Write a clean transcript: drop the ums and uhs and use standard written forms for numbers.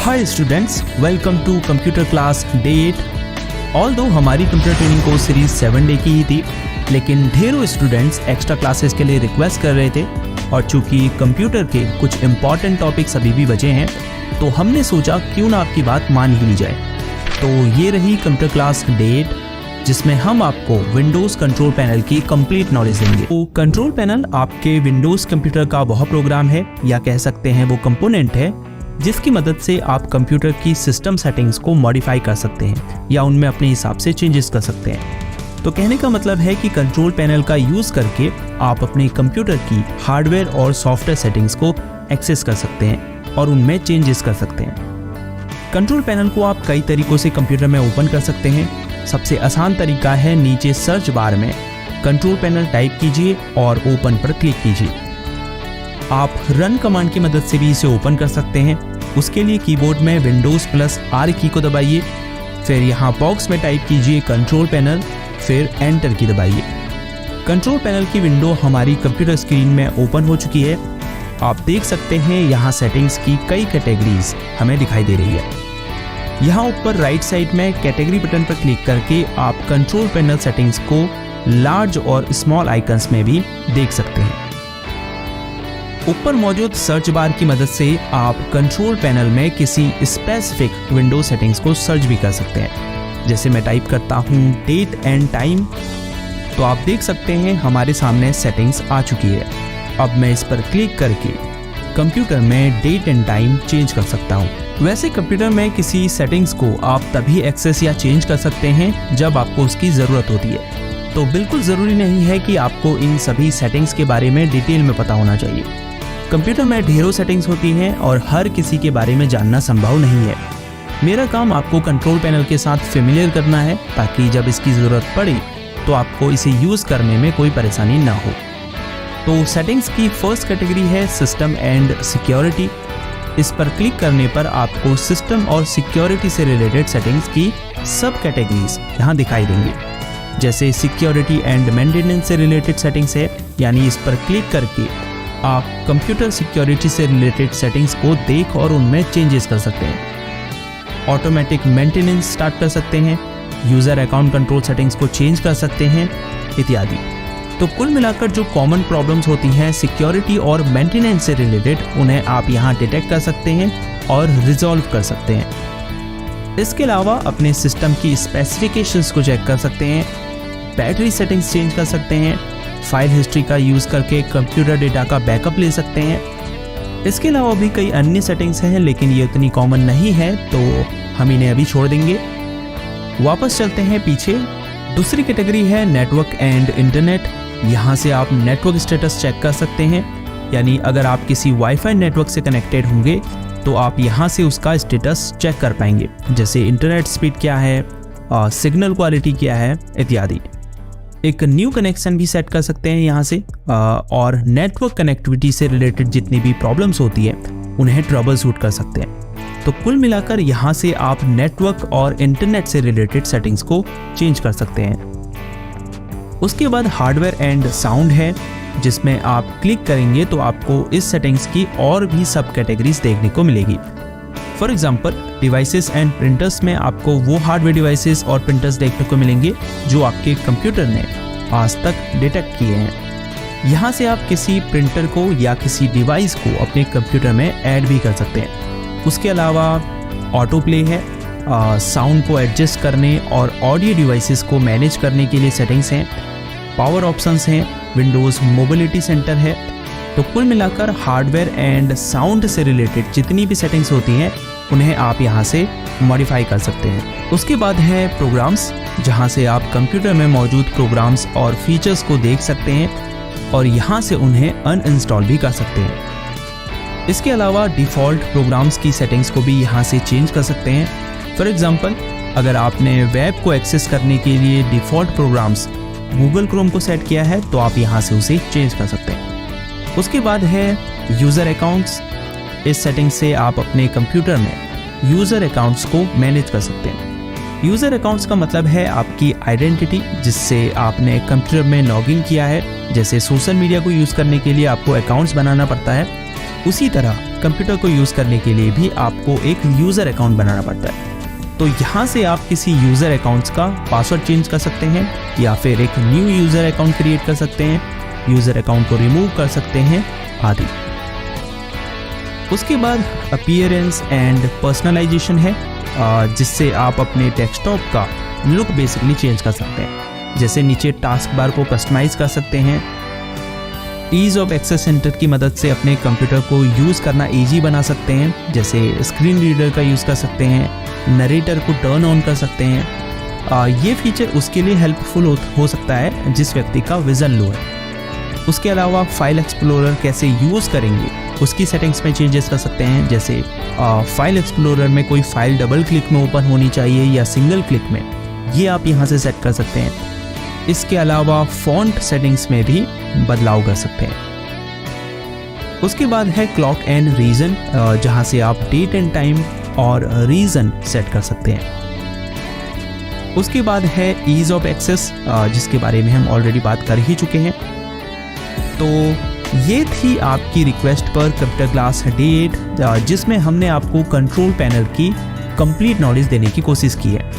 Hi students, welcome to computer class day 8। Although हमारी computer training course series 7 day की ही थी, लेकिन ढेरों स्टूडेंट्स एक्स्ट्रा क्लासेस के लिए रिक्वेस्ट कर रहे थे और चूंकि कंप्यूटर के कुछ इंपॉर्टेंट टॉपिक्स अभी भी बचे हैं तो हमने सोचा क्यों ना आपकी बात मान ही ली जाए। तो ये रही कंप्यूटर क्लास डे 8, जिसमें हम आपको विंडोज़ कंट्रोल पैनल की कंप्लीट नॉलेज देंगे। तो कंट्रोल पैनल आपके विंडोज़ कंप्यूटर का वह प्रोग्राम है या कह सकते हैं वो कंपोनेंट है जिसकी मदद से आप कंप्यूटर की सिस्टम सेटिंग्स को मॉडिफाई कर सकते हैं या उनमें अपने हिसाब से चेंजेस कर सकते हैं। तो कहने का मतलब है कि कंट्रोल पैनल का यूज़ करके आप अपने कंप्यूटर की हार्डवेयर और सॉफ्टवेयर सेटिंग्स को एक्सेस कर सकते हैं और उनमें चेंजेस कर सकते हैं। कंट्रोल पैनल को आप कई तरीक़ों से कंप्यूटर में ओपन कर सकते हैं। सबसे आसान तरीका है नीचे सर्च बार में कंट्रोल पैनल टाइप कीजिए और ओपन पर क्लिक कीजिए। आप रन कमांड की मदद से भी इसे ओपन कर सकते हैं। उसके लिए कीबोर्ड में Windows+R की को दबाइए, फिर यहाँ बॉक्स में टाइप कीजिए कंट्रोल पैनल, फिर एंटर की दबाइए। कंट्रोल पैनल की विंडो हमारी कंप्यूटर स्क्रीन में ओपन हो चुकी है। आप देख सकते हैं यहाँ सेटिंग्स की कई कैटेगरीज हमें दिखाई दे रही है। यहाँ ऊपर राइट साइड में कैटेगरी बटन पर क्लिक करके आप कंट्रोल पैनल सेटिंग्स को लार्ज और स्मॉल आइकन्स में भी देख सकते हैं। ऊपर मौजूद सर्च बार की मदद से आप कंट्रोल पैनल में किसी स्पेसिफिक विंडो सेटिंग्स को सर्च भी कर सकते हैं। जैसे मैं टाइप करता हूँ डेट एंड टाइम, तो आप देख सकते हैं हमारे सामने सेटिंग्स आ चुकी है। अब मैं इस पर क्लिक करके कंप्यूटर में डेट एंड टाइम चेंज कर सकता हूँ। वैसे कंप्यूटर में किसी सेटिंग्स को आप तभी एक्सेस या चेंज कर सकते हैं जब आपको उसकी ज़रूरत होती है। तो बिल्कुल ज़रूरी नहीं है कि आपको इन सभी सेटिंग्स के बारे में डिटेल में पता होना चाहिए। कंप्यूटर में ढेरों सेटिंग्स होती हैं और हर किसी के बारे में जानना संभव नहीं है। मेरा काम आपको कंट्रोल पैनल के साथ फेमिलियर करना है ताकि जब इसकी ज़रूरत पड़े तो आपको इसे यूज़ करने में कोई परेशानी ना हो। तो सेटिंग्स की फर्स्ट कैटेगरी है सिस्टम एंड सिक्योरिटी। इस पर क्लिक करने पर आपको सिस्टम और सिक्योरिटी से रिलेटेड सेटिंग्स की सब कैटेगरीज यहाँ दिखाई देंगी। जैसे सिक्योरिटी एंड मेंटेनेंस से रिलेटेड सेटिंग्स है, यानी इस पर क्लिक करके आप कंप्यूटर सिक्योरिटी से रिलेटेड सेटिंग्स को देख और उनमें चेंजेस कर सकते हैं। ऑटोमेटिक मेंटेनेंस स्टार्ट कर सकते हैं, यूज़र अकाउंट कंट्रोल सेटिंग्स को चेंज कर सकते हैं इत्यादि। तो कुल मिलाकर जो कॉमन प्रॉब्लम्स होती हैं सिक्योरिटी और मेंटेनेंस से रिलेटेड, उन्हें आप यहाँ डिटेक्ट कर सकते हैं और रिजॉल्व कर सकते हैं। इसके अलावा अपने सिस्टम की स्पेसिफिकेशंस को चेक कर सकते हैं, बैटरी सेटिंग्स चेंज कर सकते हैं, फाइल हिस्ट्री का यूज़ करके कंप्यूटर डेटा का बैकअप ले सकते हैं। इसके अलावा भी कई अन्य सेटिंग्स हैं, लेकिन ये उतनी कॉमन नहीं है तो हम इन्हें अभी छोड़ देंगे। वापस चलते हैं पीछे। दूसरी कैटेगरी है नेटवर्क एंड इंटरनेट। यहाँ से आप नेटवर्क स्टेटस चेक कर सकते हैं, यानी अगर आप किसी वाईफाई नेटवर्क से कनेक्टेड होंगे तो आप यहाँ से उसका स्टेटस चेक कर पाएंगे, जैसे इंटरनेट स्पीड क्या है, सिग्नल क्वालिटी क्या है इत्यादि। एक न्यू कनेक्शन भी सेट कर सकते हैं यहाँ से, और नेटवर्क कनेक्टिविटी से रिलेटेड जितनी भी प्रॉब्लम्स होती है उन्हें ट्रबल शूट कर सकते हैं। तो कुल मिलाकर यहाँ से आप नेटवर्क और इंटरनेट से रिलेटेड सेटिंग्स को चेंज कर सकते हैं। उसके बाद हार्डवेयर एंड साउंड है, जिसमें आप क्लिक करेंगे तो आपको इस सेटिंग्स की और भी सब कैटेगरीज देखने को मिलेगी। For example devices and printers में आपको वो हार्डवेयर डिवाइसेस और प्रिंटर्स देखने को मिलेंगे जो आपके कंप्यूटर ने आज तक डिटेक्ट किए हैं। यहाँ से आप किसी प्रिंटर को या किसी डिवाइस को अपने कंप्यूटर में ऐड भी कर सकते हैं। उसके अलावा ऑटो प्ले है, साउंड को एडजस्ट करने और ऑडियो डिवाइसेस को मैनेज करने के लिए सेटिंग्स हैं, पावर ऑप्शंस हैं, विंडोज़ मोबिलिटी सेंटर है। तो कुल मिलाकर हार्डवेयर एंड साउंड से रिलेटेड जितनी भी सेटिंग्स होती हैं उन्हें आप यहाँ से मॉडिफाई कर सकते हैं। उसके बाद है प्रोग्राम्स, जहाँ से आप कंप्यूटर में मौजूद प्रोग्राम्स और फीचर्स को देख सकते हैं और यहाँ से उन्हें अनइंस्टॉल भी कर सकते हैं। इसके अलावा डिफ़ॉल्ट प्रोग्राम्स की सेटिंग्स को भी यहाँ से चेंज कर सकते हैं। फॉर एग्जांपल अगर आपने वेब को एक्सेस करने के लिए डिफ़ॉल्ट प्रोग्राम्स गूगल क्रोम को सेट किया है तो आप यहाँ से उसे चेंज कर सकते हैं। उसके बाद है यूज़र अकाउंट्स। इस सेटिंग से आप अपने कंप्यूटर में यूज़र अकाउंट्स को मैनेज कर सकते हैं। यूज़र अकाउंट्स का मतलब है आपकी आइडेंटिटी, जिससे आपने कंप्यूटर में लॉगिन किया है। जैसे सोशल मीडिया को यूज़ करने के लिए आपको अकाउंट्स बनाना पड़ता है, उसी तरह कंप्यूटर को यूज़ करने के लिए भी आपको एक यूज़र अकाउंट बनाना पड़ता है। तो यहाँ से आप किसी यूज़र अकाउंट्स का पासवर्ड चेंज कर सकते हैं या फिर एक न्यू यूज़र अकाउंट क्रिएट कर सकते हैं, यूज़र अकाउंट को रिमूव कर सकते हैं आदि। उसके बाद अपीयरेंस एंड पर्सनलाइजेशन है, जिससे आप अपने डेस्कटॉप का लुक बेसिकली चेंज कर सकते हैं। जैसे नीचे टास्क बार को कस्टमाइज़ कर सकते हैं, ईज़ ऑफ एक्सेस सेंटर की मदद से अपने कंप्यूटर को यूज़ करना ईजी बना सकते हैं, जैसे स्क्रीन रीडर का यूज़ कर सकते हैं, नरेटर को टर्न ऑन कर सकते हैं। ये फीचर उसके लिए हेल्पफुल हो सकता है जिस व्यक्ति का विज़न लो है। उसके अलावा फाइल एक्सप्लोरर कैसे यूज़ करेंगे उसकी सेटिंग्स में चेंजेस कर सकते हैं, जैसे फाइल एक्सप्लोरर में कोई फाइल डबल क्लिक में ओपन होनी चाहिए या सिंगल क्लिक में, ये आप यहाँ से सेट कर सकते हैं। इसके अलावा फॉन्ट सेटिंग्स में भी बदलाव कर सकते हैं। उसके बाद है क्लॉक एंड रीजन, जहाँ से आप डेट एंड टाइम और रीजन सेट कर सकते हैं। उसके बाद है ईज़ ऑफ एक्सेस, जिसके बारे में हम ऑलरेडी बात कर ही चुके हैं। तो ये थी आपकी रिक्वेस्ट पर कंप्यूटर क्लास डे 8, जिसमें हमने आपको कंट्रोल पैनल की कंप्लीट नॉलेज देने की कोशिश की है।